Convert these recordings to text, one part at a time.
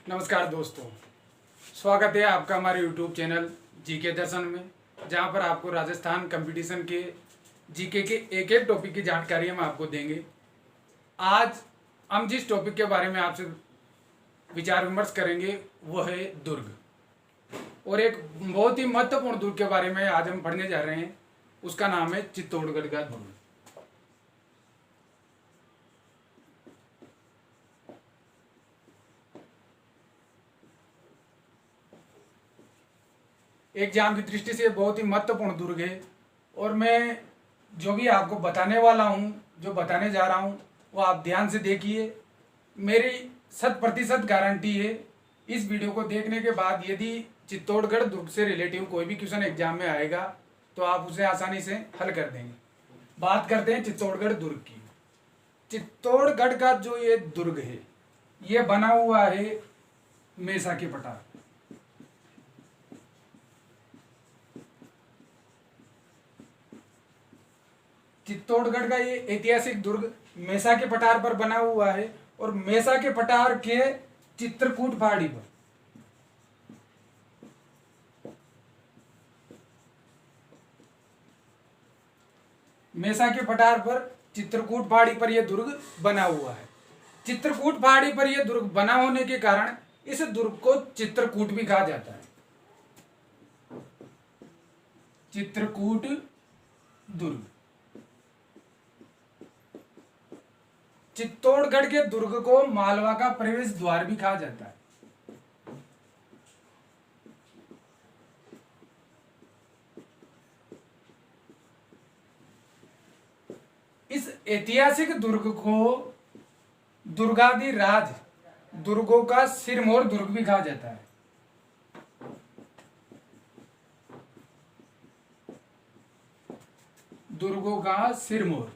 नमस्कार दोस्तों, स्वागत है आपका हमारे यूट्यूब चैनल जीके दर्शन में, जहां पर आपको राजस्थान कंपटीशन के जीके के एक एक टॉपिक की जानकारी हम आपको देंगे। आज हम जिस टॉपिक के बारे में आपसे विचार विमर्श करेंगे वो है दुर्ग, और एक बहुत ही महत्वपूर्ण दुर्ग के बारे में आज हम पढ़ने जा रहे हैं। उसका नाम है चित्तौड़गढ़ का दुर्ग। एग्जाम की दृष्टि से बहुत ही महत्वपूर्ण दुर्ग है, और मैं जो भी आपको बताने वाला हूँ, जो बताने जा रहा हूँ, वो आप ध्यान से देखिए। मेरी 100% गारंटी है। इस वीडियो को देखने के बाद यदि चित्तौड़गढ़ दुर्ग से रिलेटिव कोई भी क्वेश्चन एग्जाम में आएगा तो आप उसे आसानी से हल कर देंगे। बात करते हैं चित्तौड़गढ़ दुर्ग की। चित्तौड़गढ़ का जो ये दुर्ग है, ये बना हुआ है मेसा के पठार। चित्तौड़गढ़ का ये ऐतिहासिक दुर्ग मेसा के पठार पर बना हुआ है, और मेसा के पठार के चित्रकूट पहाड़ी पर मेसा के पठार पर चित्रकूट पहाड़ी पर यह दुर्ग बना हुआ है। चित्रकूट पहाड़ी पर यह दुर्ग बना होने के कारण इस दुर्ग को चित्रकूट भी कहा जाता है। चित्रकूट दुर्ग। चित्तौड़गढ़ के दुर्ग को मालवा का प्रवेश द्वार भी कहा जाता है। इस ऐतिहासिक दुर्ग को दुर्गाधिराज दुर्गों का सिरमौर दुर्ग भी कहा जाता है। दुर्गों का सिरमौर।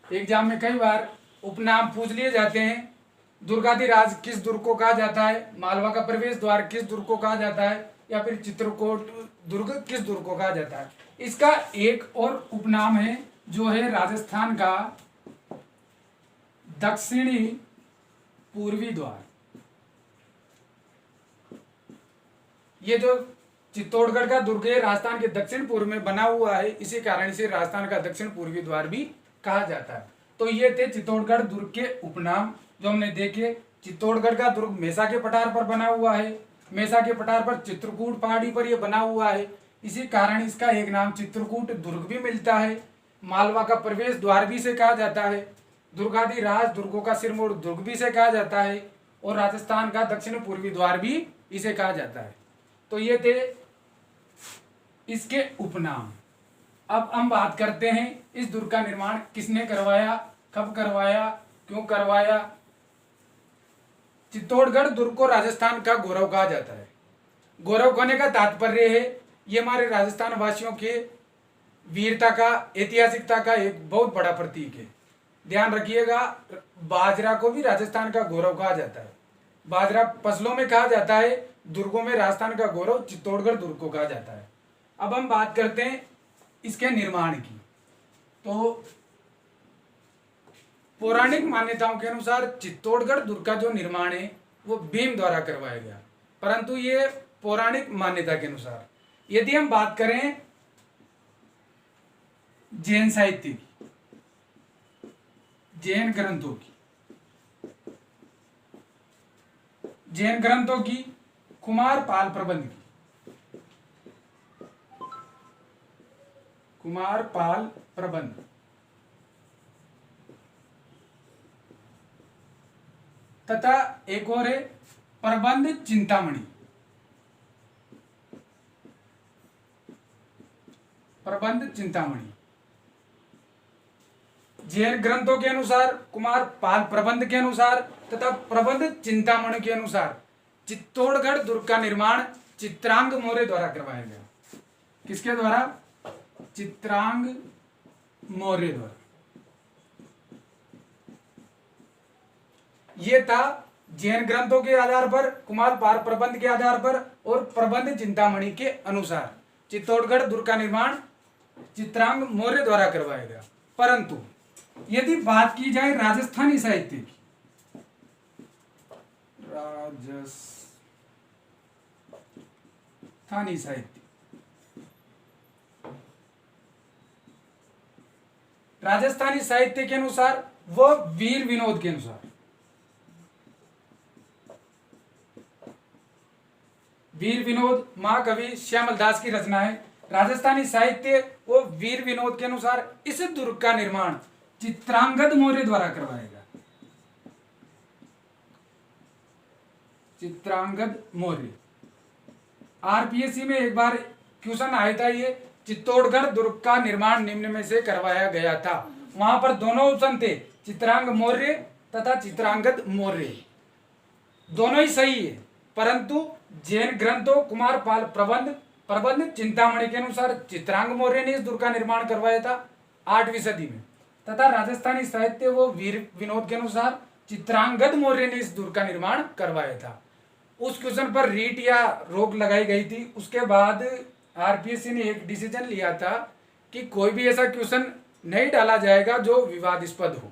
एग्जाम में कई बार उपनाम पूछ लिए जाते हैं। दुर्गाधिराज किस दुर्ग को कहा जाता है, मालवा का प्रवेश द्वार किस दुर्ग को कहा जाता है, या फिर चित्रकूट दुर्ग किस दुर्ग को कहा जाता है। इसका एक और उपनाम है जो है राजस्थान का दक्षिणी पूर्वी द्वार। ये जो चित्तौड़गढ़ का दुर्ग है राजस्थान के दक्षिण पूर्व में बना हुआ है, इसी कारण इसे राजस्थान का दक्षिण पूर्वी द्वार भी कहा जाता है। तो ये थे चित्तौड़गढ़ दुर्ग के उपनाम जो हमने देखे। चित्तौड़गढ़ का दुर्ग मेसा के पठार पर बना हुआ है। मेसा के पठार पर चित्रकूट पहाड़ी पर यह बना हुआ है, इसी कारण इसका एक नाम चित्रकूट दुर्ग भी मिलता है। मालवा का प्रवेश द्वार भी इसे कहा जाता है। दुर्गाधिराज दुर्गों का सिरमौर दुर्ग भी इसे कहा जाता है, और राजस्थान का दक्षिण पूर्वी द्वार भी इसे कहा जाता है। तो ये थे इसके उपनाम। अब हम बात करते हैं इस दुर्ग का निर्माण किसने करवाया, कब करवाया, क्यों करवाया। चित्तौड़गढ़ दुर्ग को राजस्थान का गौरव कहा जाता है। गौरव कहने का तात्पर्य है ये हमारे राजस्थान वासियों के वीरता का, ऐतिहासिकता का एक बहुत बड़ा प्रतीक है। ध्यान रखिएगा, बाजरा को भी राजस्थान का गौरव कहा जाता है। बाजरा फसलों में कहा जाता है, दुर्गों में राजस्थान का गौरव चित्तौड़गढ़ दुर्ग को कहा जाता है। अब हम बात करते हैं इसके निर्माण की। तो पौराणिक मान्यताओं के अनुसार चित्तौड़गढ़ दुर्ग का जो निर्माण है वो भीम द्वारा करवाया गया, परंतु ये पौराणिक मान्यता के अनुसार। यदि हम बात करें जैन साहित्य की, जैन ग्रंथों की, जैन ग्रंथों की, कुमारपाल प्रबंध की, कुमारपाल प्रबंध, तथा एक और है प्रबंध चिंतामणि। प्रबंध चिंतामणि जैन ग्रंथों के अनुसार, कुमारपाल प्रबंध के अनुसार तथा प्रबंध चिंतामणि के अनुसार चित्तौड़गढ़ दुर्ग का निर्माण चित्रांग मौर्य द्वारा करवाया गया। किसके द्वारा? चित्रांग मौर्य द्वारा। ये था जैन ग्रंथों के आधार पर, कुमारपाल प्रबंध के आधार पर और प्रबंध चिंतामणि के अनुसार चित्तौड़गढ़ दुर्ग का निर्माण चित्रांग मौर्य द्वारा करवाया गया। परंतु यदि बात की जाए राजस्थानी साहित्य की, राजस्थानी साहित्य, राजस्थानी साहित्य के अनुसार व वीर विनोद के अनुसार, वीर विनोद महाकवि श्यामल दास की रचना है। राजस्थानी साहित्य व वीर विनोद के अनुसार इस दुर्ग का निर्माण चित्रांगद मौर्य द्वारा करवाएगा। चित्रांगद मौर्य। आरपीएससी में एक बार क्वेश्चन आया था, ये चित्तौड़गढ़ दुर्ग का निर्माण निम्न में से करवाया गया था। वहां पर दोनों ऑप्शन थे, चित्रांग मौर्य तथा चित्रांगद मौर्य। दोनों ही सही है, परंतु जैन ग्रंथों कुमार पाल प्रबंध चिंतामणि के अनुसार चित्रांग मौर्य ने इस दुर्ग का निर्माण करवाया था 8वीं सदी में, तथा राजस्थानी साहित्य व वीर विनोद के अनुसार चित्रांगद मौर्य ने इस दुर्ग का निर्माण करवाया था। उस क्वेश्चन पर रीट या रोक लगाई गई थी। उसके बाद आरपीएससी ने एक डिसीजन लिया था कि कोई भी ऐसा क्वेश्चन नहीं डाला जाएगा जो विवादास्पद हो।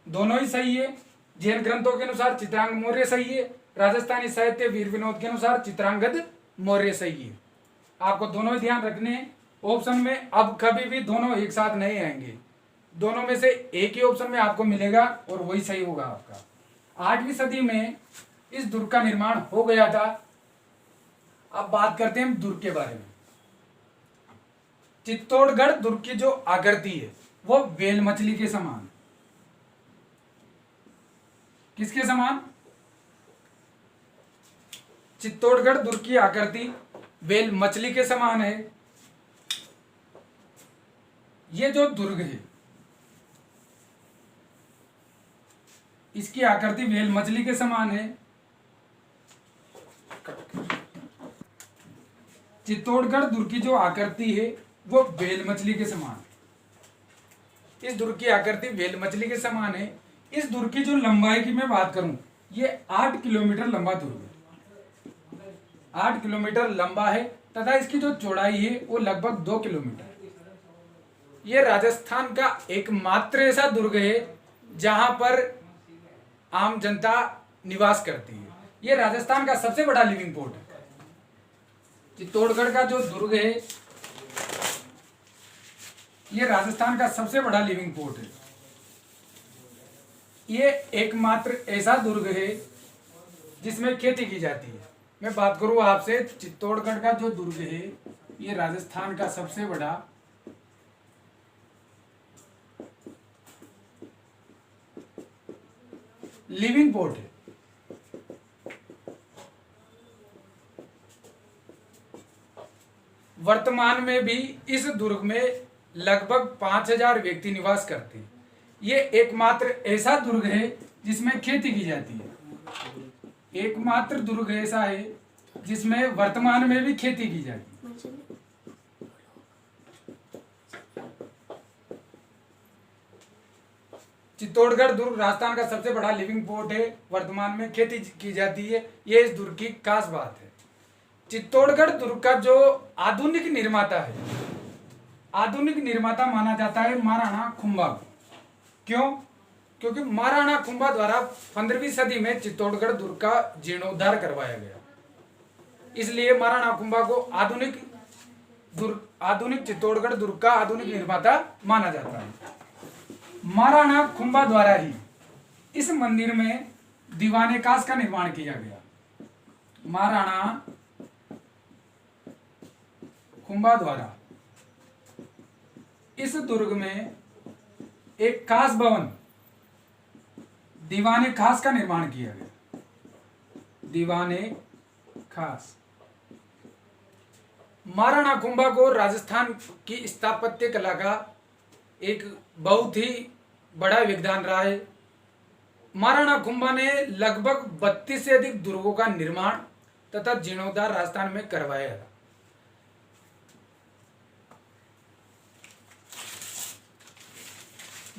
दोनों ही सही है। जैन ग्रंथों के अनुसार चित्रांग मौर्य सही है, राजस्थानी साहित्य वीर विनोद के अनुसार चित्रांगद मौर्य सही है। आपको दोनों ही ध्यान रखने हैं। ऑप्शन में अब कभी भी दोनों एक साथ नहीं आएंगे, दोनों में से एक ही ऑप्शन में आपको मिलेगा और वही सही होगा आपका। 8वीं सदी में इस दुर्ग का निर्माण हो गया था। अब बात करते हैं दुर्ग के बारे में। चित्तौड़गढ़ दुर्ग की जो आकृति है वो वेल मछली के समान। किसके समान? चित्तौड़गढ़ दुर्ग की आकृति वेल मछली के समान है। ये जो दुर्ग है इसकी आकृति वेल मछली के समान है। चित्तौड़गढ़ दुर्ग की जो आकृति है वो वेल मछली के समान है। इस दुर्ग की आकृति वेल मछली के समान है। इस दुर्ग की जो लंबाई की मैं बात करूं, ये 8 किलोमीटर लंबा दुर्ग है। 8 किलोमीटर लंबा है तथा इसकी जो चौड़ाई है वो लगभग 2 किलोमीटर। ये राजस्थान का एकमात्र ऐसा दुर्ग है जहां पर आम जनता निवास करती है। ये राजस्थान का सबसे बड़ा लिविंग पोर्ट है। चित्तौड़गढ़ का जो दुर्ग है ये राजस्थान का सबसे बड़ा लिविंग पोर्ट है। ये एकमात्र ऐसा दुर्ग है जिसमें खेती की जाती है। मैं बात करूं आपसे, चित्तौड़गढ़ का जो दुर्ग है ये राजस्थान का सबसे बड़ा लिविंग पोर्ट है। वर्तमान में भी इस दुर्ग में लगभग 5000 व्यक्ति निवास करते हैं। ये एकमात्र ऐसा दुर्ग है जिसमें खेती की जाती है। एकमात्र दुर्ग ऐसा है जिसमें वर्तमान में भी खेती की जाती है। चित्तौड़गढ़ दुर्ग राजस्थान का सबसे बड़ा लिविंग पोर्ट है। वर्तमान में खेती की जाती है। ये इस दुर्ग की खास बात है। चित्तौड़गढ़ दुर्ग का जो आधुनिक निर्माता है, आधुनिक निर्माता माना जाता है महाराणा खुंबा को। क्यों? क्योंकि महाराणा खुंबा द्वारा 15वीं सदी में चित्तौड़गढ़ दुर्ग का जीर्णोद्धार करवाया गया, इसलिए महाराणा खुंबा को आधुनिक चित्तौड़गढ़ दुर्ग का आधुनिक निर्माता माना जाता है। महाराणा खुंबा द्वारा ही इस मंदिर में दीवाने खास का निर्माण किया गया। महाराणा खुंबा द्वारा इस दुर्ग में एक खास भवन दीवाने खास का निर्माण किया गया। दीवाने खास। महाराणा खुंबा को राजस्थान की स्थापत्य कला का एक बहुत ही बड़ा योगदान रहा है। महाराणा खुंबा ने लगभग 32 से अधिक दुर्गों का निर्माण तथा जीर्णोद्धार राजस्थान में करवाया था।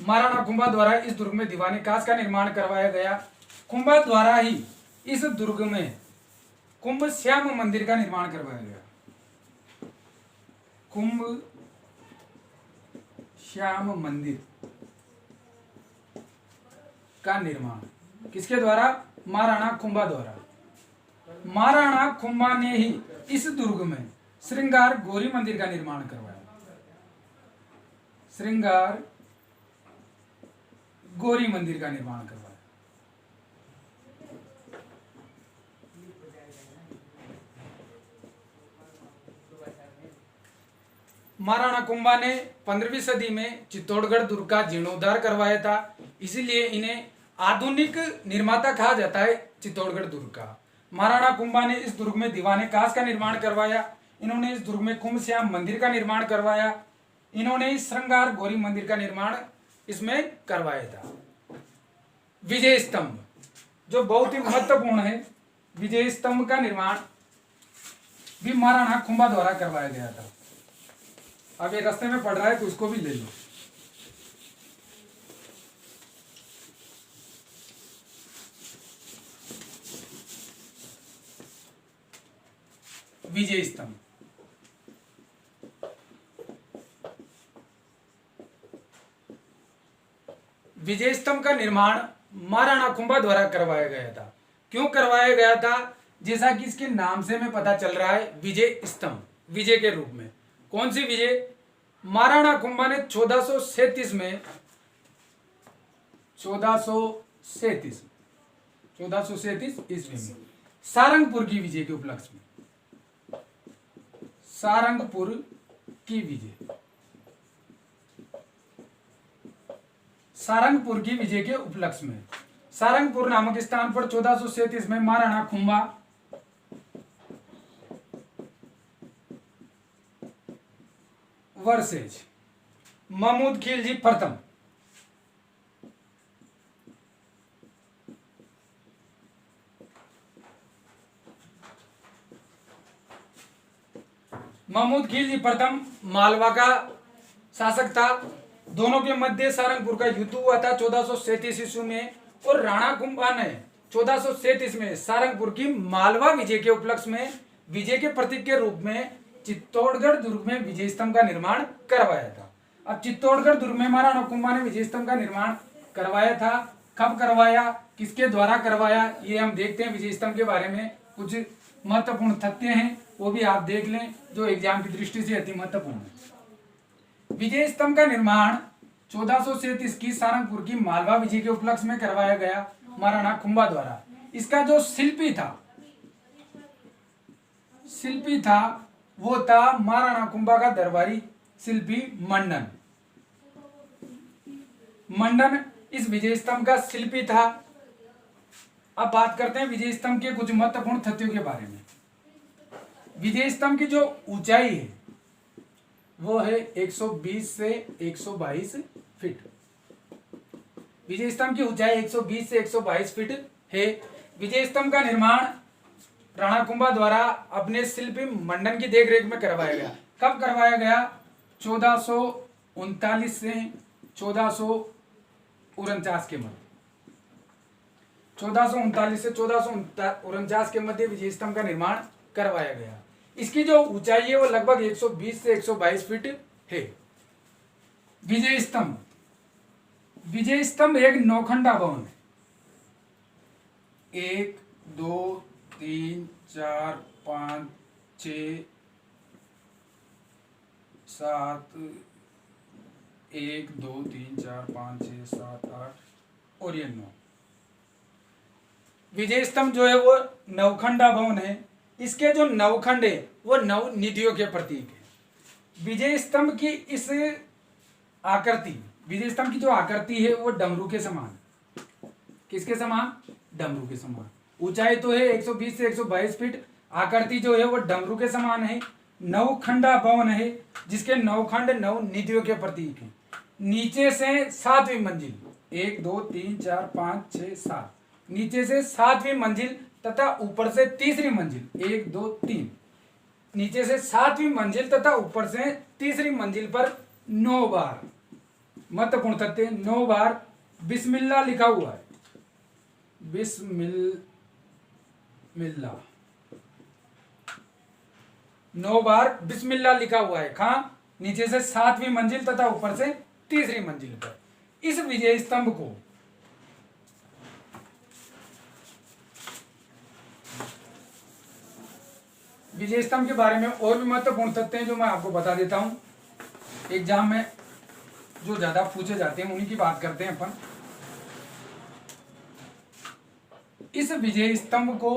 महाराणा खुंबा द्वारा इस दुर्ग में दीवाने खास का निर्माण करवाया गया। खुंबा द्वारा ही इस दुर्ग में कुंभ श्याम मंदिर का निर्माण करवाया गया। कुंभ श्याम मंदिर का निर्माण किसके द्वारा? महाराणा कुंभा द्वारा। महाराणा कुंभा ने ही इस दुर्ग में श्रृंगार गौरी मंदिर का निर्माण करवाया। श्रृंगार गौरी मंदिर का निर्माण करवाया। महाराणा कुंभा ने 15वीं सदी में चित्तौड़गढ़ दुर्ग का जीर्णोद्धार करवाया था, इसीलिए इन्हें आधुनिक निर्माता कहा जाता है चित्तौड़गढ़ दुर्ग का। महाराणा कुंभा ने इस दुर्ग में दीवाने कांच का निर्माण करवाया। इन्होंने इस दुर्ग में कुंभ श्याम मंदिर का निर्माण करवाया। इन्होंने इस श्रृंगार गौरी मंदिर का निर्माण इसमें करवाया था। विजय स्तंभ जो बहुत ही महत्वपूर्ण है, विजय स्तंभ का निर्माण भी महाराणा कुंभा द्वारा करवाया गया था। अब ये रास्ते में पड़ रहा है तो उसको भी ले लो। विजय स्तंभ, विजय स्तंभ का निर्माण महाराणा कुंभा द्वारा करवाया गया था। क्यों करवाया गया था? जैसा कि इसके नाम से हमें पता चल रहा है, विजय स्तंभ, विजय के रूप में। कौन सी विजय? महाराणा कुंभा ने 1437 में 1437 ईस्वी में सारंगपुर की विजय के उपलक्ष्य में, सारंगपुर की विजय, सारंगपुर की विजय के उपलक्ष्य में सारंगपुर नामक स्थान पर 1437 में महाराणा कुंभा वर्सेज महमूद खिलजी प्रथम महमूद खिलजी प्रथम मालवा का शासक था। दोनों के मध्य सारंगपुर का युद्ध हुआ था 1437 ईस्वी में, और राणा कुंभा ने 1437 में सारंगपुर की मालवा विजय के उपलक्ष्य में विजय के प्रतीक के रूप में चित्तौड़गढ़ दुर्ग में विजय स्तंभ का निर्माण करवाया था। अब चित्तौड़गढ़ दुर्ग में महाराणा कुंभा ने विजय स्तंभ का निर्माण करवाया था। कब करवाया, किसके द्वारा करवाया, ये हम देखते हैं। विजय स्तंभ के बारे में कुछ महत्वपूर्ण तथ्य हैं, वो भी आप देख लें, जो एग्जाम की दृष्टि से अति महत्वपूर्ण है। विजय स्तंभ का निर्माण 1437 की सारंगपुर की मालवा विजय के उपलक्ष्य में करवाया गया महाराणा कुंभा द्वारा। इसका जो शिल्पी था वो था महाराणा कुंभा का दरबारी शिल्पी मंडन इस विजय स्तंभ का शिल्पी था। अब बात करते हैं विजय स्तंभ के कुछ महत्वपूर्ण तथ्यों के बारे में। विजय स्तंभ की जो ऊंचाई है वो है 120 से 122 फीट। विजय स्तंभ की ऊंचाई 120 से 122 फीट है। विजय स्तंभ का निर्माण राणा कुंभा द्वारा अपने शिल्पी मंडन की देखरेख में करवाया गया। कब करवाया गया? 1439 से 1449 के मध्य। 1439 से 1449 के मध्य विजय स्तंभ का निर्माण करवाया गया। इसकी जो ऊंचाई है वो लगभग 120 से 122 फीट है। विजय स्तंभ एक नौखंडा भवन है। 1 2 3 4 5 6 7 1 2 3 4 5 6 7 8 और ये 9। विजय स्तंभ जो है वो नवखंडा भवन है। इसके जो नवखंड है वो नव निधियों के प्रतीक है। विजय स्तंभ की इस आकृति, विजय स्तंभ की जो आकृति है वो डमरू के समान। किसके समान? डमरू के समान। ऊंचाई तो है 120 से 122 फीट, आकृति जो है वो डमरू के समान है। नवखंडा भवन है जिसके नवखंड नव निधियों के प्रतीक है। नीचे से 7वीं मंजिल, 1 2 3 4 5 6 7, नीचे से 7वीं मंजिल तथा ऊपर से तीसरी मंजिल, 1 2 3, नीचे से 7वीं मंजिल तथा ऊपर से तीसरी मंजिल पर 9 बार, महत्वपूर्ण तथ्य, 9 बार बिस्मिल्लाह लिखा हुआ है। बिस्मिल्लाह 9 बार बिस्मिल्लाह लिखा हुआ है। कहां? नीचे से 7वीं मंजिल तथा ऊपर से तीसरी मंजिल पर। इस विजय स्तंभ को विजय स्तंभ के बारे में और भी महत्वपूर्ण तथ्य हैं जो मैं आपको बता देता हूं। एग्जाम में जो ज्यादा पूछे जाते हैं उन्हीं की बात करते हैं अपन। इस विजय स्तंभ को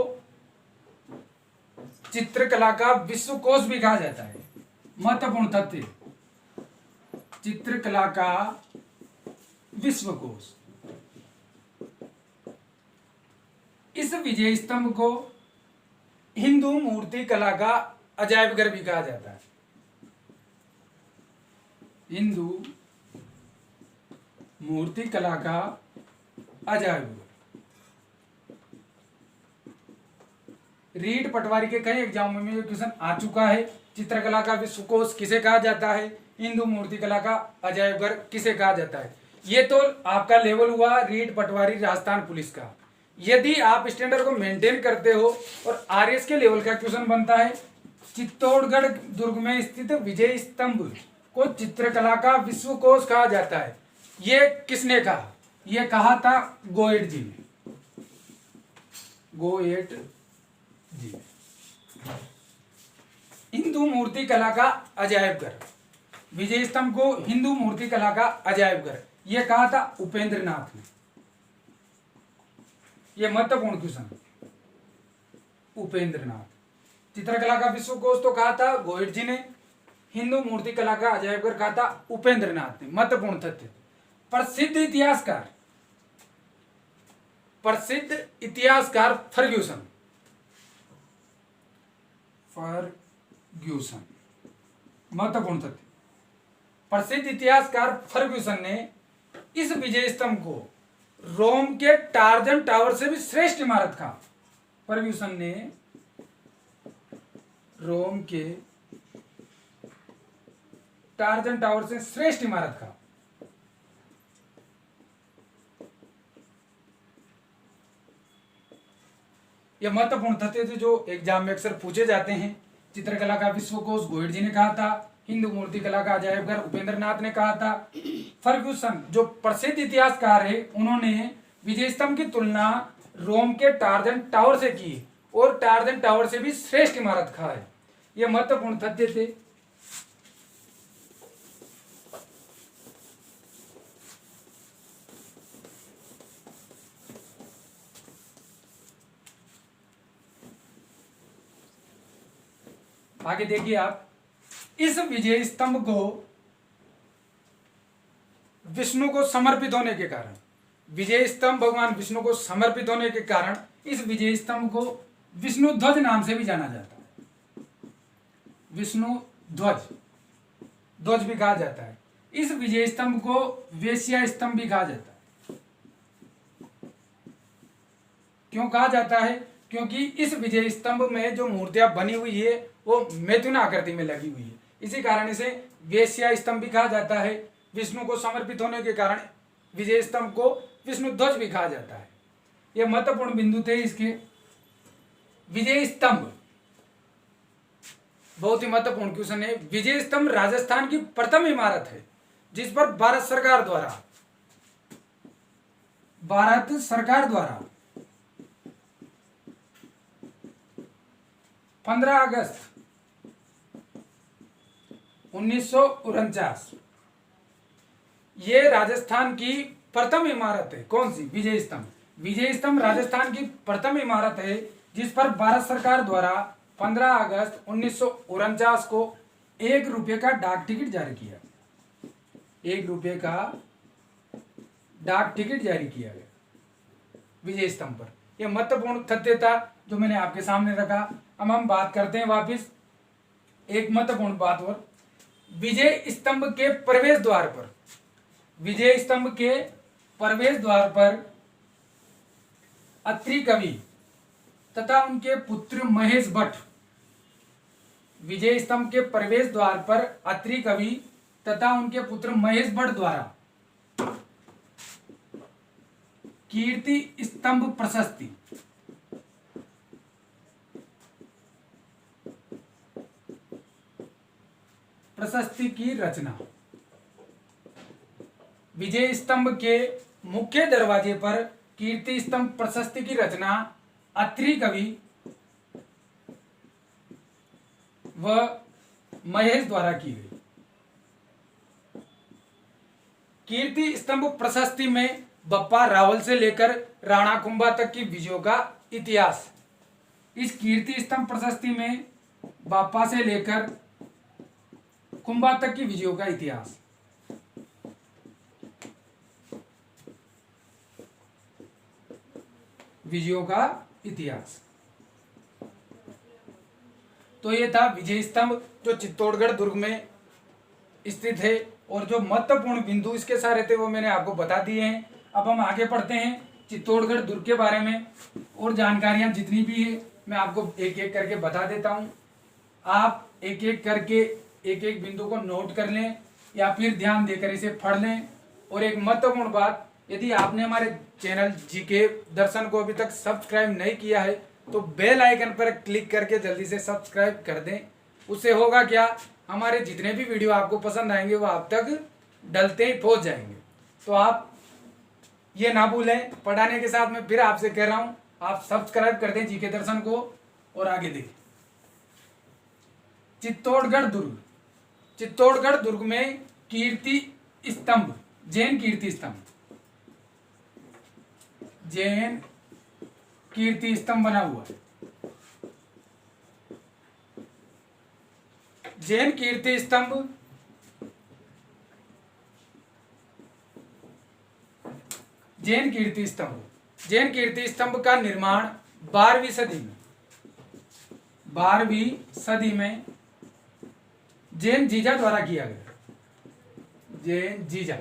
चित्रकला का विश्वकोश भी कहा जाता है। महत्वपूर्ण तथ्य, चित्रकला का विश्वकोश। इस विजय स्तंभ को हिंदू मूर्ति कला का अजायब घर भी कहा जाता है। हिंदू मूर्ति कला का अजायब घर। रीट पटवारी के कई एग्जामों में ये क्वेश्चन आ चुका है। चित्रकला का विश्वकोश किसे कहा जाता है, हिंदू मूर्ति कला का अजायब घर किसे कहा जाता है। ये तो आपका लेवल हुआ रीट पटवारी राजस्थान पुलिस का। यदि आप स्टैंडर्ड को मेंटेन करते हो और आरएस के लेवल का क्वेश्चन बनता है, चित्तौड़गढ़ दुर्ग में स्थित विजय स्तंभ को चित्रकला का विश्वकोश कहा जाता है। ये किसने कहा? ये कहा था गोएट जी ने। गोएट जी, हिंदू मूर्ति कला का अजायब घर, विजय स्तंभ को हिंदू मूर्ति कला का अजायब घर, यह कहा था उपेंद्र नाथ ने। यह महत्वपूर्ण क्वेश्चन, उपेंद्र नाथ। चित्रकला का विश्वकोश तो कहा था गोयट जी ने, हिंदू मूर्ति कला का अजायब घर कहा था उपेंद्र नाथ ने। महत्वपूर्ण तथ्य, प्रसिद्ध इतिहासकार फर्ग्यूसन, महत्वपूर्ण तथ्य, प्रसिद्ध इतिहासकार फर्ग्यूसन ने इस विजय स्तंभ को रोम के टार्जन टावर से भी श्रेष्ठ इमारत कहा। फर्ग्यूसन ने रोम के टार्जन टावर से श्रेष्ठ इमारत कहा। यह महत्वपूर्ण तथ्य थे जो एग्जाम में अक्सर पूछे जाते हैं। चित्रकला का विश्वकोश गोयट जी ने कहा था, हिंदू मूर्ति कला का अजायब घर उपेंद्र नाथ ने कहा था। फर्ग्यूसन जो प्रसिद्ध इतिहासकार है, उन्होंने विजय स्तंभ की तुलना रोम के टार्जन टावर से की और टार्जन टावर से भी श्रेष्ठ इमारत कहा है। यह महत्वपूर्ण तथ्य थे। आगे देखिए आप, इस विजय स्तंभ को विष्णु को समर्पित होने के कारण, विजय स्तंभ भगवान विष्णु को समर्पित होने के कारण इस विजय स्तंभ को विष्णु ध्वज नाम से भी जाना जाता है। विष्णु ध्वज भी कहा जाता है। इस विजय स्तंभ को वेश्या स्तंभ भी कहा जाता है। क्यों कहा जाता है? क्योंकि इस विजय स्तंभ में जो मूर्तियां बनी हुई है वो मैथुन आकृति में लगी हुई है, इसी कारण इसे वेश्या स्तंभ भी कहा जाता है। विष्णु को समर्पित होने के कारण विजय स्तंभ को विष्णु ध्वज भी कहा जाता है। यह महत्वपूर्ण बिंदु थे इसके। विजय स्तंभ बहुत ही महत्वपूर्ण क्वेश्चन है। विजय स्तंभ राजस्थान की प्रथम इमारत है जिस पर भारत सरकार द्वारा 15 अगस्त 1949 ये राजस्थान की प्रथम इमारत है। कौन सी? विजय स्तंभ। विजय स्तंभ राजस्थान की प्रथम इमारत है जिस पर भारत सरकार द्वारा 15 अगस्त 1949 को 1 रुपये का डाक टिकट जारी किया। 1 रुपये का डाक टिकट जारी किया गया विजय स्तंभ पर। यह महत्वपूर्ण तथ्य था जो मैंने आपके सामने रखा। अब हम बात करते हैं वापिस एक महत्वपूर्ण बात और, विजय स्तंभ के प्रवेश द्वार पर, विजय स्तंभ के प्रवेश द्वार पर अत्रि कवि तथा उनके पुत्र महेश भट्ट, विजय स्तंभ के प्रवेश द्वार पर अत्रि कवि तथा उनके पुत्र महेश भट्ट द्वारा कीर्ति स्तंभ प्रशस्ति की रचना। विजय स्तंभ के मुख्य दरवाजे पर कीर्ति स्तंभ प्रशस्ति की रचना अत्रि कवि वह महेश द्वारा की गई। कीर्ति स्तंभ प्रशस्ति में बप्पा रावल से लेकर राणा कुंभा तक की विजयों का इतिहास। इस कीर्ति स्तंभ प्रशस्ति में बप्पा से लेकर कुंभा तक की विजयों का इतिहास। विजयों का इतिहास। तो ये था विजय स्तंभ जो चित्तौड़गढ़ दुर्ग में स्थित है, और जो महत्वपूर्ण बिंदु इसके सारे थे वो मैंने आपको बता दिए हैं। अब हम आगे पढ़ते हैं चित्तौड़गढ़ दुर्ग के बारे में, और जानकारियां जितनी भी है मैं आपको एक एक करके बता देता हूं। आप एक एक करके एक एक बिंदु को नोट कर लें या फिर ध्यान देकर इसे पढ़ लें। और एक महत्वपूर्ण बात, यदि आपने हमारे चैनल जीके दर्शन को अभी तक सब्सक्राइब नहीं किया है तो बेल आइकन पर क्लिक करके जल्दी से सब्सक्राइब कर दें। उससे होगा क्या, हमारे जितने भी वीडियो आपको पसंद आएंगे वो आप तक डलते ही पहुंच जाएंगे। तो आप ये ना भूलें, पढ़ाने के साथ में फिर आपसे कह रहा हूं आप सब्सक्राइब कर दें जीके दर्शन को। और आगे देखिए चित्तौड़गढ़ दुर्ग। चित्तौड़गढ़ दुर्ग में कीर्ति स्तंभ, जैन कीर्ति स्तंभ, जैन कीर्ति स्तंभ बना हुआ है। जैन कीर्ति स्तंभ जैन कीर्ति स्तंभ जैन कीर्ति स्तंभ का निर्माण 12वीं सदी में जैन जीजा द्वारा किया गया। जैन जीजा,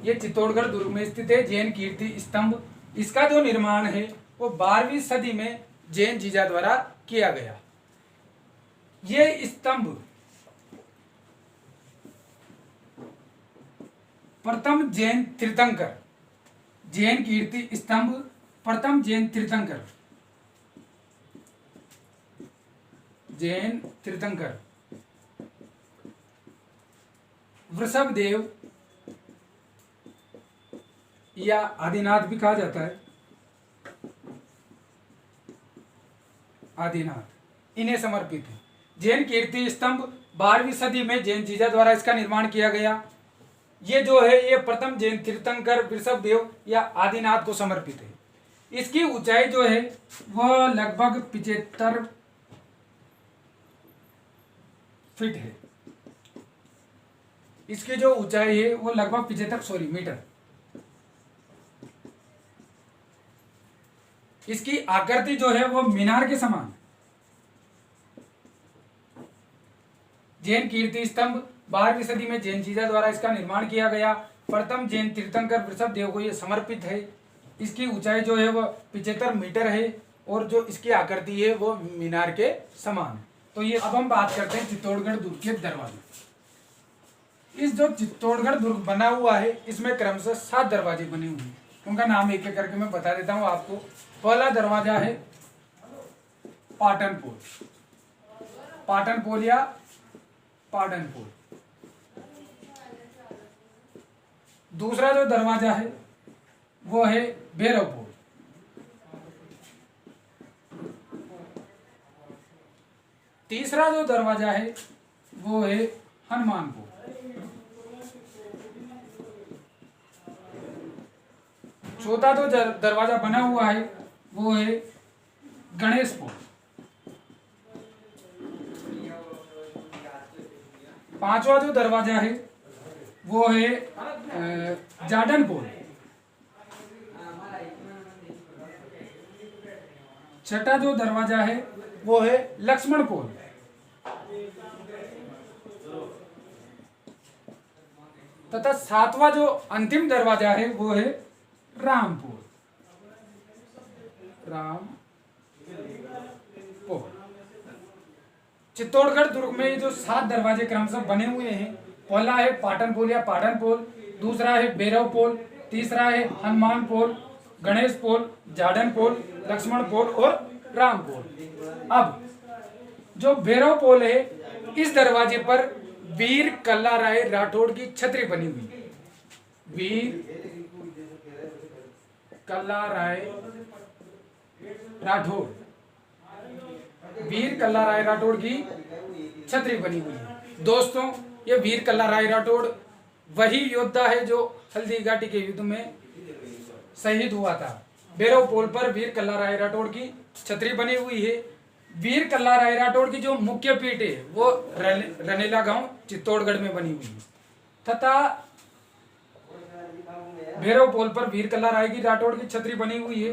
ये चित्तौड़गढ़ दुर्ग में स्थित है जैन कीर्ति स्तंभ। इसका जो निर्माण है वो 12वीं सदी में जैन जीजा द्वारा किया गया। ये स्तंभ प्रथम जैन तीर्थंकर, जैन कीर्ति स्तंभ प्रथम जैन तीर्थंकर, जैन तीर्थंकर वृषभदेव या आदिनाथ भी कहा जाता है, आदिनाथ, इन्हें समर्पित है। जैन कीर्ति स्तंभ 12वीं सदी में जैन जीजा द्वारा इसका निर्माण किया गया। ये जो है ये प्रथम जैन तीर्थंकर वृषभदेव या आदिनाथ को समर्पित है। इसकी ऊंचाई जो है वह लगभग 75 फीट है। इसकी जो ऊंचाई है वो लगभग 75 मीटर। इसकी आकृति जो है वो मीनार के समान। जैन कीर्ति स्तंभ 12वीं सदी में जैन जीजा द्वारा इसका निर्माण किया गया। प्रथम जैन तीर्थंकर वृषभदेव को यह समर्पित है। इसकी ऊंचाई जो है वह 75 मीटर है और जो इसकी आकृति है वो मीनार के समान है। तो ये अब हम बात करते हैं चित्तौड़गढ़ दुर्ग के दरवाजे। इस जो चित्तौड़गढ़ दुर्ग बना हुआ है इसमें क्रमशः 7 दरवाजे बने हुए हैं। उनका नाम एक एक करके मैं बता देता हूँ आपको। पहला दरवाजा है पाटनपोल, पाटनपोल या पाटनपोल। दूसरा जो दरवाजा है वो है भैरवपोल। तीसरा जो दरवाजा है वो है हनुमानपोल। चौथा जो दरवाजा बना हुआ है वो है गणेशपोल। पांचवा जो दरवाजा है वो है जाडनपोल। छठा जो दरवाजा है वो है लक्ष्मणपोल। तथा सातवां जो अंतिम दरवाजा है वो है रामपोल। रामपोल। चित्तौड़गढ़ दुर्ग में जो 7 दरवाजे क्रमशः बने हुए हैं, पहला है पाटनपोल या पाटनपोल, दूसरा है भैरवपोल, तीसरा है हनुमानपोल, गणेशपोल, जाडनपोल, लक्ष्मणपोल और रामपोल। अब जो भैरवपोल है इस दरवाजे पर वीर कल्ला राय राठौड़ की छतरी बनी हुई है। वीर कल्ला राय राठौड़ वीर कल्ला राय राठौड़ की छतरी बनी हुई है। दोस्तों, ये वीर कल्ला राय राठौड़ वही योद्धा है जो हल्दी घाटी के युद्ध में शहीद हुआ था। बेरव पोल पर वीर कल्ला राय राठौड़ की छतरी बनी हुई है। वीर कल्ला राय राठौड़ की जो मुख्य पीठ है वो रनेला गांव चित्तौड़गढ़ में बनी हुई है तथा भैरव पोल पर वीर कल्ला राय की राठौड़ की छतरी बनी हुई है।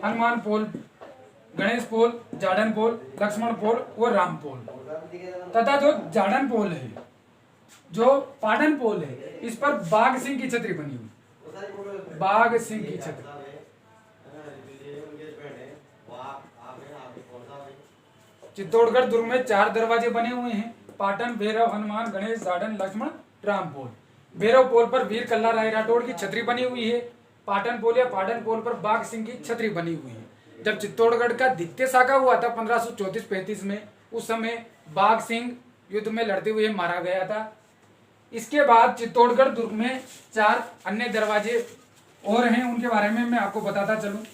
हनुमान पोल, गणेश पोल, जाडन पोल, लक्ष्मण पोल और राम पोल तथा जो जाडन पोल है, जो पाटन पोल है, इस पर बाघ सिंह की छतरी बनी हुई। बाघ सिंह की छतरी। चित्तौड़गढ़ दुर्ग में 4 दरवाजे बने हुए हैं। पाटन, भैरव, हनुमान, गणेश, जाडन, लक्ष्मण, राम पोल। भैरव पोल पर वीर कल्ला राय राठौड़ की छतरी बनी हुई है। पाटन पोल या पाटन पोल पर बाघ सिंह की छतरी बनी हुई है। जब चित्तौड़गढ़ का द्वितीय शाखा हुआ था 1534-35 में, उस समय बाघ सिंह युद्ध में लड़ते हुए मारा गया था। इसके बाद चित्तौड़गढ़ दुर्ग में 4 अन्य दरवाजे और हैं, उनके बारे में मैं आपको बताता चलूं।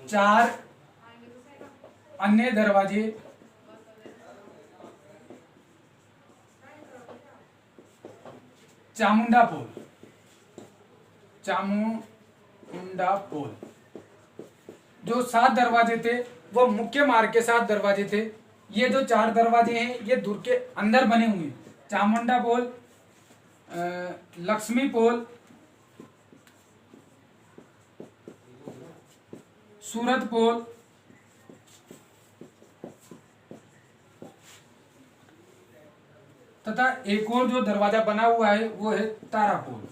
चार अन्य दरवाजे चामुंडा पोल, चामुंडा पोल। जो 7 दरवाजे थे वो मुख्य मार्ग के 7 दरवाजे थे। ये जो 4 दरवाजे हैं ये दुर्ग के अंदर बने हुए हैं। चामुंडा पोल, लक्ष्मी पोल, सूरत पोल, तथा एक और जो दरवाजा बना हुआ है वो है तारा पोल।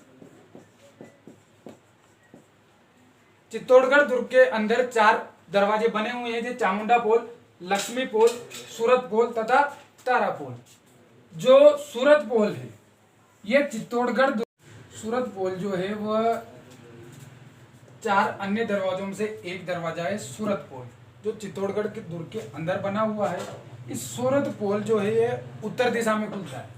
चित्तौड़गढ़ दुर्ग के अंदर 4 दरवाजे बने हुए हैं, जो चामुंडा पोल, लक्ष्मी पोल, सूरत पोल तथा तारा पोल। जो सूरत पोल है ये चित्तौड़गढ़ सूरत पोल जो है वह 4 अन्य दरवाजों से एक दरवाजा है सूरत पोल, जो चित्तौड़गढ़ के दुर्ग के अंदर बना हुआ है। इस सूरत पोल जो है ये उत्तर दिशा में खुलता है।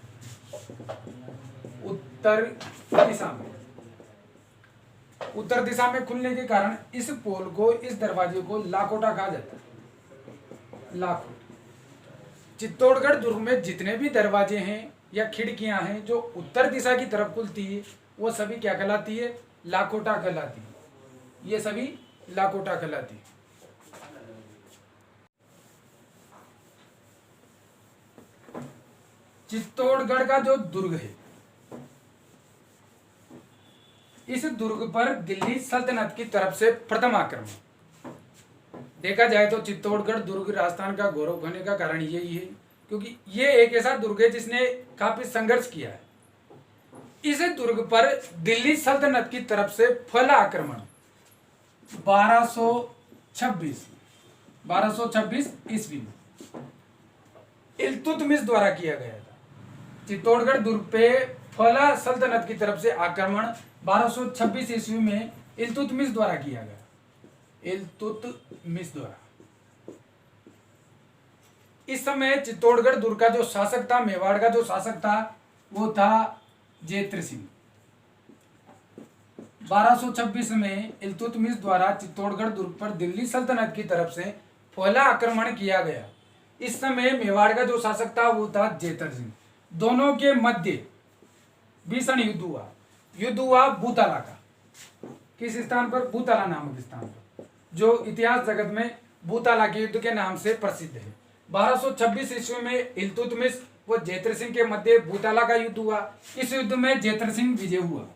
उत्तर दिशा में खुलने के कारण इस पोल को, इस दरवाजे को लाखोटा कहा जाता है। लाखोटा। चित्तौड़गढ़ दुर्ग में जितने भी दरवाजे हैं या खिड़कियां हैं जो उत्तर दिशा की तरफ खुलती है वो सभी क्या कहलाती है? लाखोटा कहलाती है। ये सभी लाखोटा कहलाती है। चित्तौड़गढ़ का जो दुर्ग है, इस दुर्ग पर दिल्ली सल्तनत की तरफ से प्रथम आक्रमण। देखा जाए तो चित्तौड़गढ़ दुर्ग राजस्थान का गौरव होने का कारण यही है क्योंकि ये एक ऐसा दुर्ग है जिसने काफी संघर्ष किया है। इस दुर्ग पर दिल्ली सल्तनत की तरफ से पहला आक्रमण 1226 ईस्वी में इल्तुतमिश द्वारा किया गया था। चित्तौड़गढ़ दुर्ग पे पहला सल्तनत की तरफ से आक्रमण 1226 ईस्वी में इल्तुतमिश द्वारा किया गया। इल्तुतमिश द्वारा। इस समय चित्तौड़गढ़ दुर्ग का जो शासक था, मेवाड़ का जो शासक था, वो था जेत्र सिंह। 1226 में इल्तुतमिश द्वारा चित्तौड़गढ़ दुर्ग पर दिल्ली सल्तनत की तरफ से पहला आक्रमण किया गया। इस समय मेवाड़ का जो शासक था वो था जेत्र सिंह। दोनों के मध्य भीषण युद्ध हुआ भूताला का। किस स्थान पर? भूताला नामक स्थान पर, जो इतिहास जगत में भूताला के युद्ध के नाम से प्रसिद्ध है। 1226 ईस्वी में इल्तुतमिश व जेत्र सिंह के मध्य भूताला का युद्ध हुआ। इस युद्ध में जेत्र सिंह विजय हुआ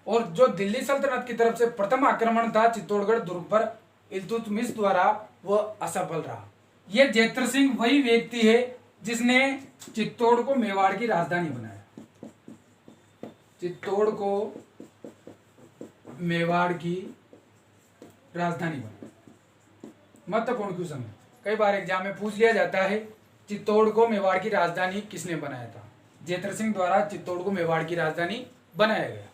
और जो दिल्ली सल्तनत की तरफ से प्रथम आक्रमण था चित्तौड़गढ़ दुर्ग पर इल्तुतमिश द्वारा, वह असफल रहा। यह जेत्र सिंह वही व्यक्ति है जिसने चित्तौड़ को मेवाड़ की राजधानी बनाया। चित्तौड़ को मेवाड़ की राजधानी बनाया। महत्वपूर्ण क्वेश्चन है, कई बार एग्जाम में पूछ लिया जाता है चित्तौड़ को मेवाड़ की राजधानी किसने बनाया था? जेत्र सिंह द्वारा चित्तौड़ को मेवाड़ की राजधानी बनाया गया।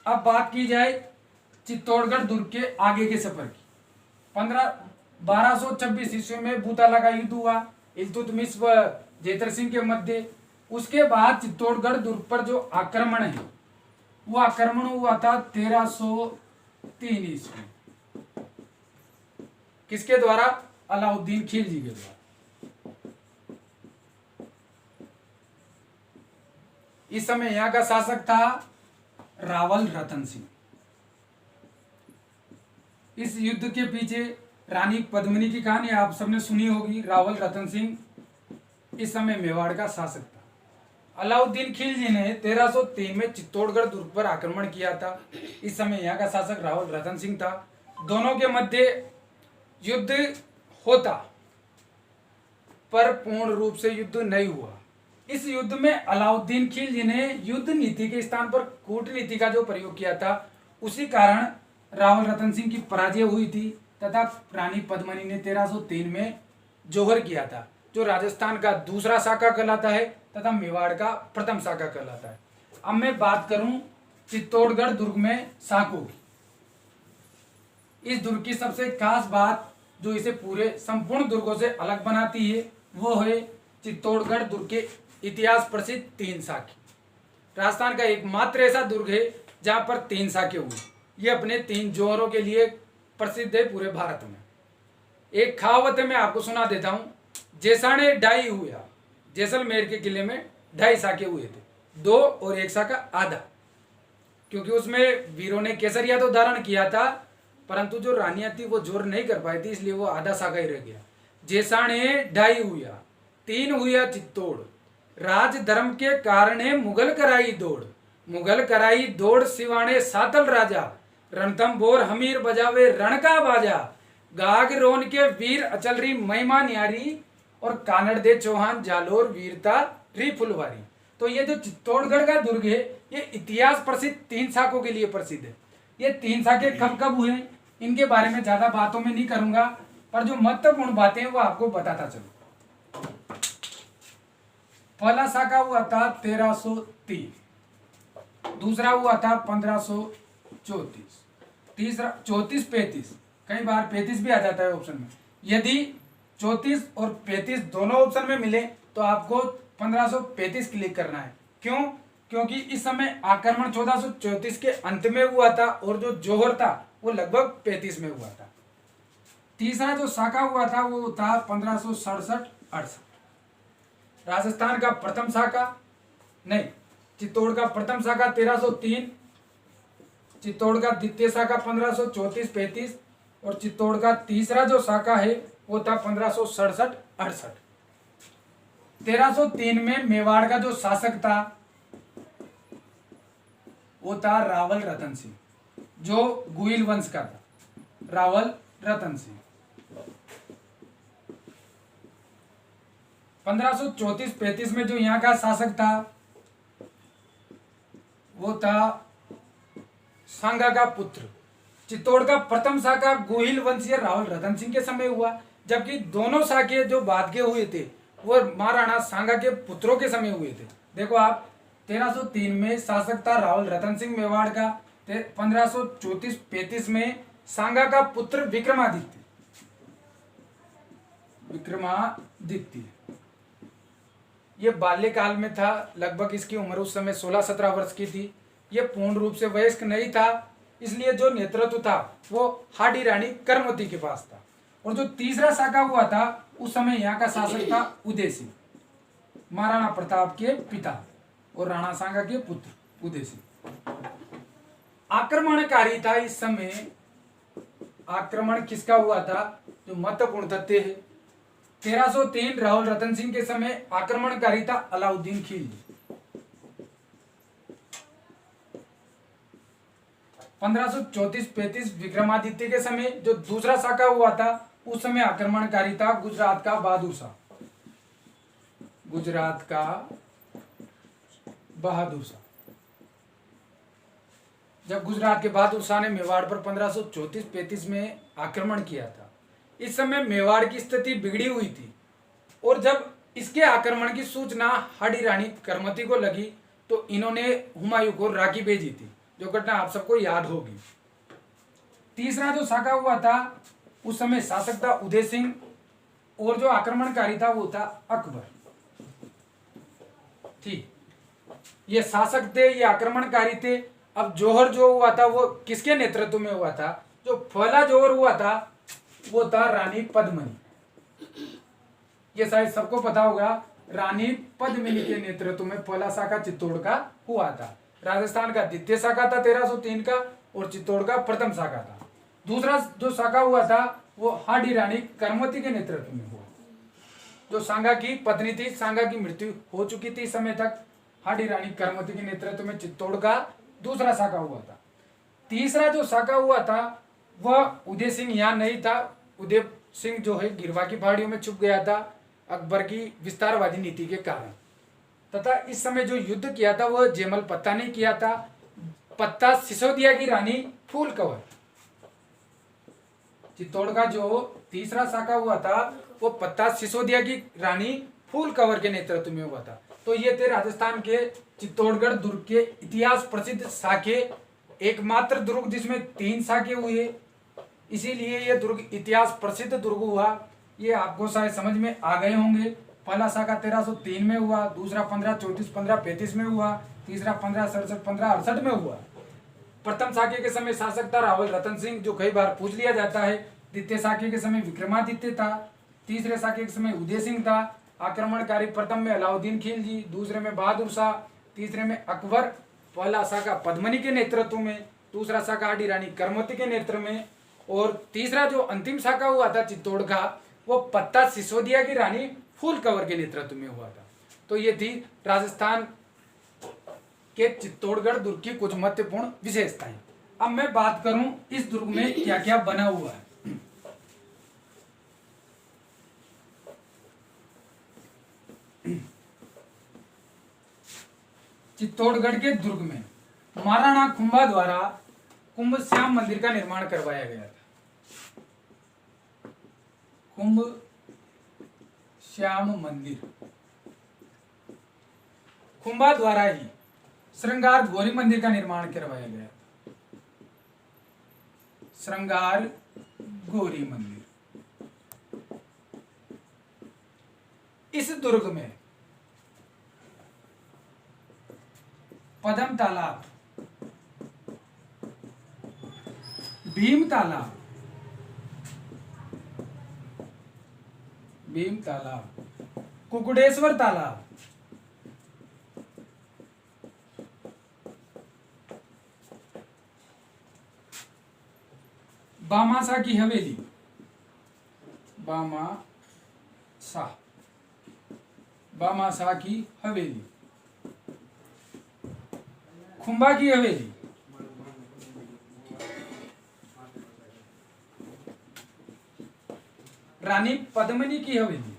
अब बात की जाए चित्तौड़गढ़ दुर्ग के आगे के सफर की। 1226 ईस्वी में भूताला का युद्ध हुआ। इल्तुतमिश व जेत्र सिंह के मध्य उसके बाद चित्तौड़गढ़ दुर्ग पर जो आक्रमण है वो आक्रमण हुआ था 1303 ईस्वी। किसके द्वारा? अलाउद्दीन खिलजी के द्वारा। इस समय यहाँ का शासक था रावल रतन सिंह। इस युद्ध के पीछे रानी पद्मिनी की कहानी आप सबने सुनी होगी। रावल रतन सिंह इस समय मेवाड़ का शासक था। अलाउद्दीन खिलजी ने 1303 में चित्तौड़गढ़ दुर्ग पर आक्रमण किया था। इस समय यहाँ का शासक रावल रतन सिंह था। दोनों के मध्य युद्ध होता पर पूर्ण रूप से युद्ध नहीं हुआ। इस युद्ध में अलाउद्दीन खिलजी ने युद्ध नीति के स्थान पर कूटनीति का जो प्रयोग किया था, उसी कारण रावल रतन सिंह की पराजय हुई थी तथा रानी पद्मिनी ने 1303 में जौहर किया था, जो राजस्थान का दूसरा शाखा कहलाता है तथा मेवाड़ का प्रथम शाखा कहलाता है। अब मैं बात करूं चित्तौड़गढ़ दुर्ग में शाकों की। इस दुर्ग की सबसे खास बात जो इसे पूरे संपूर्ण दुर्गों से अलग बनाती है वो है चित्तौड़गढ़ दुर्ग के इतिहास प्रसिद्ध 3 शाखे। राजस्थान का एकमात्र ऐसा दुर्ग है जहां पर 3 शाखे हुए। ये अपने 3 जौहरों के लिए प्रसिद्ध है पूरे भारत में। एक कहावत है, मैं आपको सुना देता हूं। जैसाने ढाई हुआ, जैसलमेर के किले में 2.5 शाखे हुए थे, 2 और 1 शाखा आधा, क्योंकि उसमें वीरों ने केसरिया तो धारण किया था परंतु जो रानियां थी वो जोर नहीं कर पाई थी, इसलिए वो आधा शाखा ही रह गया। जैसाने ढाई हुआ, 3 हुआ चित्तौड़, राज धर्म के कारणे मुगल कराई दौड़, मुगल कराई दौड़ सिवाने सातल राजा, रणथम बोर हमीर बजावे रण का बाजा, गाग रोन के वीर अचलरी महिमा न्यारी, और कानड़ दे चौहान जालोर वीरता री फुलवारी। तो ये जो चित्तौड़गढ़ का दुर्ग है ये इतिहास प्रसिद्ध 3 शाखों के लिए प्रसिद्ध है। ये 3 शाखे कब कब हुए इनके बारे में ज्यादा बातों में नहीं करूंगा, पर जो महत्वपूर्ण बातें हैं वो आपको बताता चलूं। पहला शाखा हुआ था 1303, दूसरा हुआ था 1534, तीसरा 34-35, कई बार 35 भी आ जाता है ऑप्शन में। यदि 34 और 35 दोनों ऑप्शन में मिले तो आपको 1535 क्लिक करना है। क्यों? क्योंकि इस समय आक्रमण 1434 के अंत में हुआ था और जो जौहर था वो लगभग 35 में हुआ था। तीसरा जो शाखा हुआ था वो था 1567-68। राजस्थान का प्रथम शाखा नहीं, चित्तौड़ का प्रथम शाखा 1303, चित्तौड़ का द्वितीय शाखा 1534-35 और चित्तौड़ का तीसरा जो शाखा है वो था 1567-68। 1303 में मेवाड़ का जो शासक था वो था रावल रतन सिंह, जो गुइल वंश का था, रावल रतन सिंह। 1534-35 में जो यहाँ का शासक था वो था सांगा का पुत्र। चित्तौड़ का प्रथम शाखा गोहिल वंशीय रावल रतन सिंह के समय हुआ, जबकि दोनों शाखे जो बाद के हुए थे वो महाराणा सांगा के पुत्रों के समय हुए थे। देखो आप, 1303 में शासक था रावल रतन सिंह मेवाड़ का, 1534-35 में सांगा का पुत्र विक्रमादित्य। ये बाल्यकाल में था, लगभग इसकी उम्र उस समय 16-17 वर्ष की थी। ये पूर्ण रूप से वयस्क नहीं था, इसलिए जो नेतृत्व था वो हाडी रानी करमवती के पास था। और जो तीसरा शाखा हुआ था उस समय यहाँ का शासक था उदय सिंह, महाराणा प्रताप के पिता और राणा सांगा के पुत्र उदय सिंह। आक्रमणकारी था इस समय। आक्रमण किसका हुआ था? जो महत्वपूर्ण तथ्य है, 1303 रावल रतन सिंह के समय आक्रमणकारी था अलाउद्दीन खिलजी। 1534-35 विक्रमादित्य के समय जो दूसरा शाखा हुआ था उस समय आक्रमणकारी था गुजरात का बहादुर शाह। गुजरात का बहादुर शाह। जब गुजरात के बहादुर शाह ने मेवाड़ पर 1534-35 में आक्रमण किया था, इस समय मेवाड़ की स्थिति बिगड़ी हुई थी और जब इसके आक्रमण की सूचना हाडी रानी करमवती को लगी तो इन्होंने हुमायूं को राखी भेजी थी, जो घटना आप सबको याद होगी। तीसरा जो शाखा हुआ था उस समय शासक था उदय सिंह और जो आक्रमणकारी था वो था अकबर। थी। ये शासक थे, ये आक्रमणकारी थे। अब जौहर जो हुआ था वो किसके नेतृत्व में हुआ था? जो पहला जौहर हुआ था वो था रानी पद्मिनी। ये शायद सबको पता होगा, रानी पद्मिनी के नेतृत्व में पहला शाखा चित्तौड़ का हुआ था। राजस्थान का द्वितीय शाखा था 1303 का, और चित्तौड़ का प्रथम शाखा था। दूसरा जो शाखा हुआ था वो हाडी रानी करमवती के नेतृत्व में हुआ, जो सांगा की पत्नी थी। सांगा की मृत्यु हो चुकी थी इस समय तक। हाडी रानी करमवती के नेतृत्व में चित्तौड़ का दूसरा शाखा हुआ था। तीसरा जो शाखा हुआ था वह उदय सिंह यहाँ नहीं था। उदय सिंह जो है गिरवा की पहाड़ियों में छुप गया था अकबर की विस्तारवादी नीति के कारण। तथा इस समय जो युद्ध किया था वह जयमल पत्ता ने किया था। पत्ता सिसोदिया की रानी फूल कंवर। चित्तौड़ का जो तीसरा शाखा हुआ था वो पत्ता सिसोदिया की रानी फूल कंवर के नेतृत्व में हुआ था। तो ये थे राजस्थान के चित्तौड़गढ़ दुर्ग के इतिहास प्रसिद्ध शाखे, एकमात्र दुर्ग जिसमें 3 शाखे हुए, इसीलिए ये दुर्ग इतिहास प्रसिद्ध दुर्ग हुआ। ये आपको शायद समझ में आ गए होंगे। पहला शाखा 1303 में हुआ, दूसरा 1534 1535 में हुआ, तीसरा 1567 1568 में हुआ। प्रथम शाखे के समय शासक था रावल रतन सिंह, जो कई बार पूछ लिया जाता है। द्वितीय शाखे के समय विक्रमादित्य था। तीसरे शाखे के समय उदय सिंह था। आक्रमणकारी प्रथम में अलाउद्दीन खिलजी, दूसरे में बहादुर शाह, तीसरे में अकबर। पहला शाखा पद्मिनी के नेतृत्व में, दूसरा शाखा हाडी रानी करमवती के नेतृत्व में, और तीसरा जो अंतिम शाखा हुआ था चित्तौड़ का वो पत्ता सिसोदिया की रानी फूल कंवर के नेतृत्व में हुआ था। तो ये थी राजस्थान के चित्तौड़गढ़ दुर्ग की कुछ महत्वपूर्ण विशेषताएं। अब मैं बात करूं इस दुर्ग में क्या क्या बना हुआ है। चित्तौड़गढ़ के दुर्ग में महाराणा कुंभा द्वारा कुंभ श्याम मंदिर का निर्माण करवाया गया था। कुंभ श्याम मंदिर कुंभा द्वारा ही श्रृंगार गौरी मंदिर का निर्माण करवाया गया। श्रृंगार गौरी मंदिर। इस दुर्ग में पद्म तालाब, भीम तालाब, कुकुडेश्वर तालाब, बामासा की हवेली, बामासा की हवेली, खुंबा की हवेली, रानी पद्मिनी की हवेली,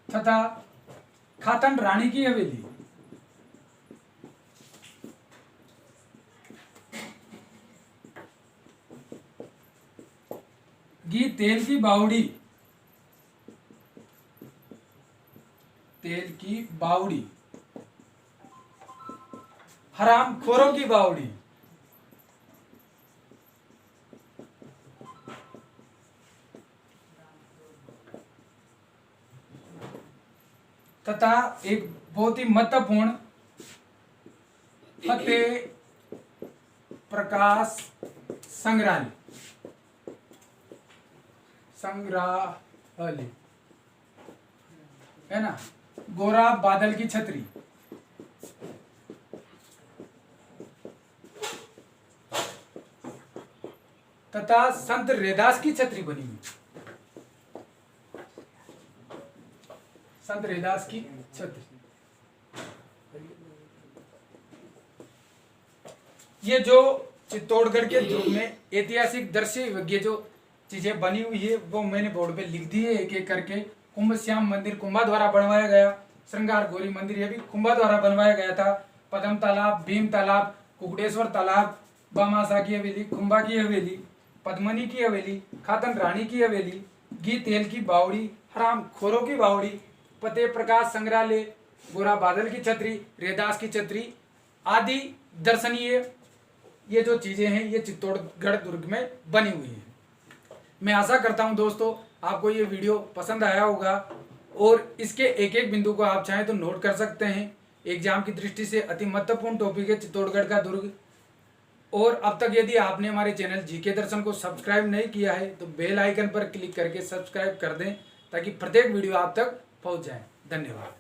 तथा खातन रानी की हवेली, घी तेल की बावड़ी, हराम खोरों की बावड़ी, तथा एक बहुत ही महत्वपूर्ण फतेह प्रकाश संग्रहालय है ना, गोरा बादल की छतरी, तथा संत रैदास की छतरी बनी हुई। संत रैदास की छतरी। ये जो चित्तौड़गढ़ के दुर्ग में ऐतिहासिक दृश्य विज्ञ जो चीजें बनी हुई है वो मैंने बोर्ड पे लिख दी है एक एक करके। कुंभ श्याम मंदिर कुंभा द्वारा बनवाया गया। श्रृंगार गौरी मंदिर ये भी कुंभा द्वारा बनवाया गया था। पद्म तालाब, भीम तालाब, कुकुडेश्वर तालाब, बामासा की हवेली, कुंभा की हवेली, पद्मिनी की हवेली, खातन रानी की हवेली, घी तेल की बावड़ी, हराम खोरों की बावड़ी, फतेह प्रकाश संग्रहालय, गोरा बादल की छतरी, रैदास की छतरी आदि दर्शनीय ये जो चीज़ें हैं ये चित्तौड़गढ़ दुर्ग में बनी हुई हैं। मैं आशा करता हूं दोस्तों आपको ये वीडियो पसंद आया होगा और इसके एक एक बिंदु को आप चाहें तो नोट कर सकते हैं। एग्जाम की दृष्टि से अति महत्वपूर्ण टॉपिक है चित्तौड़गढ़ का दुर्ग। और अब तक यदि आपने हमारे चैनल जीके दर्शन को सब्सक्राइब नहीं किया है तो बेल आइकन पर क्लिक करके सब्सक्राइब कर दें ताकि प्रत्येक वीडियो आप तक पहुंच जाए। धन्यवाद।